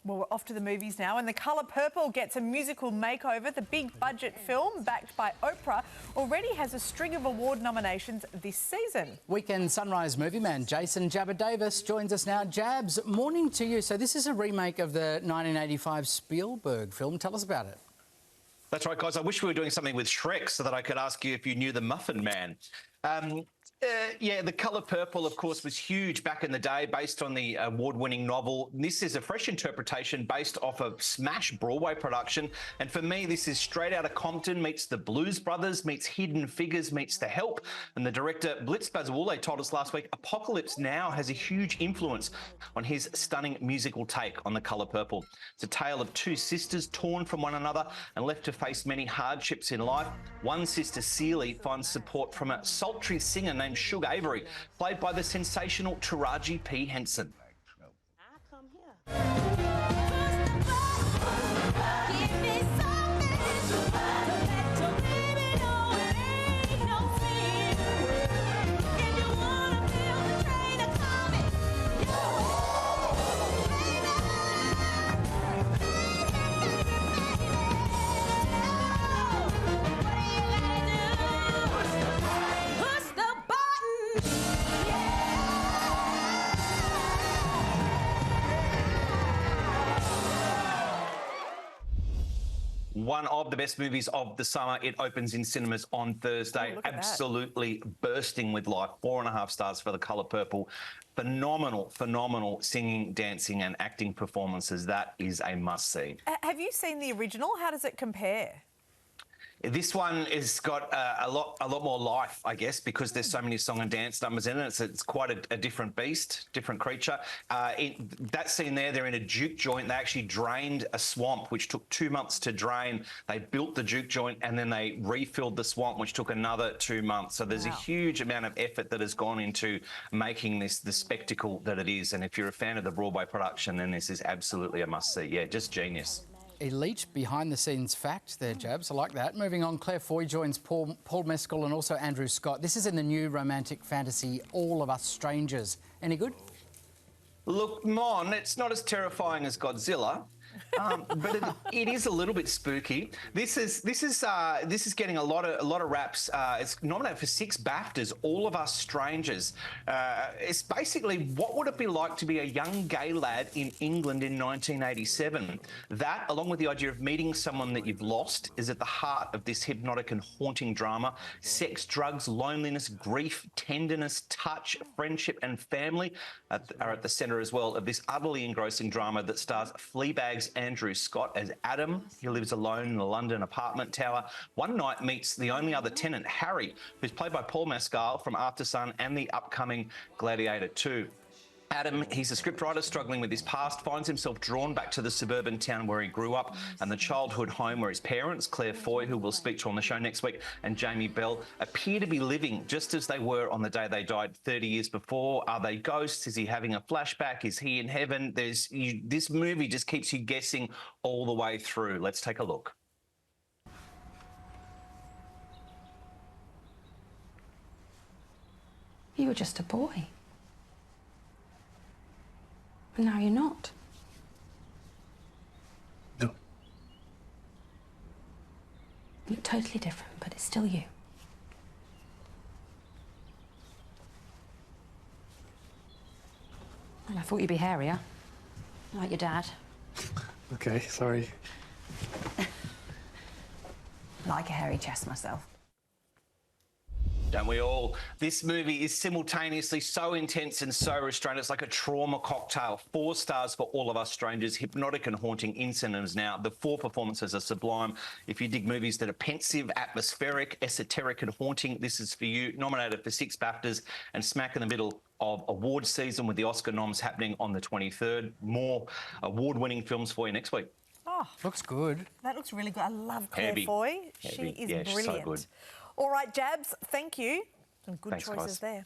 Well, we're off to the movies now, and The Colour Purple gets a musical makeover. The big budget film, backed by Oprah, already has a string of award nominations this season. Weekend Sunrise movie man Jason Jabba Davis joins us now. Jabs, morning to you. So this is a remake of the 1985 Spielberg film. Tell us about it. That's right, guys. I wish we were doing something with Shrek so that I could ask you if you knew the Muffin Man. Yeah, The Colour Purple, of course, was huge back in the day, based on the award-winning novel. This is a fresh interpretation based off a smash Broadway production. And for me, this is straight out of Compton, meets The Blues Brothers, meets Hidden Figures, meets The Help. And the director, Blitz Bazawule, told us last week, Apocalypse Now has a huge influence on his stunning musical take on The Colour Purple. It's a tale of two sisters torn from one another and left to face many hardships in life. One sister, Celie, finds support from a sultry singer named Sugar Avery, played by the sensational Taraji P. Henson. I come here. One of the best movies of the summer. It opens in cinemas on Thursday. Absolutely bursting with life. 4.5 stars for The Colour Purple. Phenomenal singing, dancing and acting performances. That is a must-see. Have you seen the original? How does it compare? This one has got a lot more life, I guess, because there's so many song and dance numbers in it. It's quite a different beast, different creature. That scene there, they're in a juke joint. They actually drained a swamp, which took 2 months to drain. They built the juke joint and then they refilled the swamp, which took another 2 months. So there's a huge amount of effort that has gone into making this the spectacle that it is. And if you're a fan of the Broadway production, then this is absolutely a must-see. Yeah, just genius. Elite behind-the-scenes fact there, Jabs. I like that. Moving on, Claire Foy joins Paul Mescal and also Andrew Scott. This is in the new romantic fantasy All of Us Strangers. Any good? Look, Mon, it's not as terrifying as Godzilla, but it is a little bit spooky. This is getting a lot of raps. It's nominated for 6 BAFTAs. All of Us Strangers. It's basically, what would it be like to be a young gay lad in England in 1987? That, along with the idea of meeting someone that you've lost, is at the heart of this hypnotic and haunting drama. Sex, drugs, loneliness, grief, tenderness, touch, friendship and family are at the centre as well of this utterly engrossing drama that stars Fleabag's Andrew Scott as Adam. He lives alone in a London apartment tower. One night meets the only other tenant, Harry, who's played by Paul Mescal from Aftersun and the upcoming Gladiator 2. Adam, he's a scriptwriter struggling with his past, finds himself drawn back to the suburban town where he grew up and the childhood home where his parents, Claire Foy, who we'll speak to on the show next week, and Jamie Bell, appear to be living just as they were on the day they died 30 years before. Are they ghosts? Is he having a flashback? Is he in heaven? This movie just keeps you guessing all the way through. Let's take a look. You were just a boy. But now you're not. No. You look totally different, but it's still you. Well, I thought you'd be hairier, like your dad. Okay, sorry. Like a hairy chest myself. Don't we all? This movie is simultaneously so intense and so restrained. It's like a trauma cocktail. 4 stars for All of Us Strangers. Hypnotic and haunting in cinemas now. The 4 performances are sublime. If you dig movies that are pensive, atmospheric, esoteric and haunting, this is for you. Nominated for 6 BAFTAs and smack in the middle of award season with the Oscar noms happening on the 23rd. More award-winning films for you next week. Oh, looks good. That looks really good. I love Claire Foy. She is brilliant. So good. All right, Jabs, thank you. Some good choices guys. there.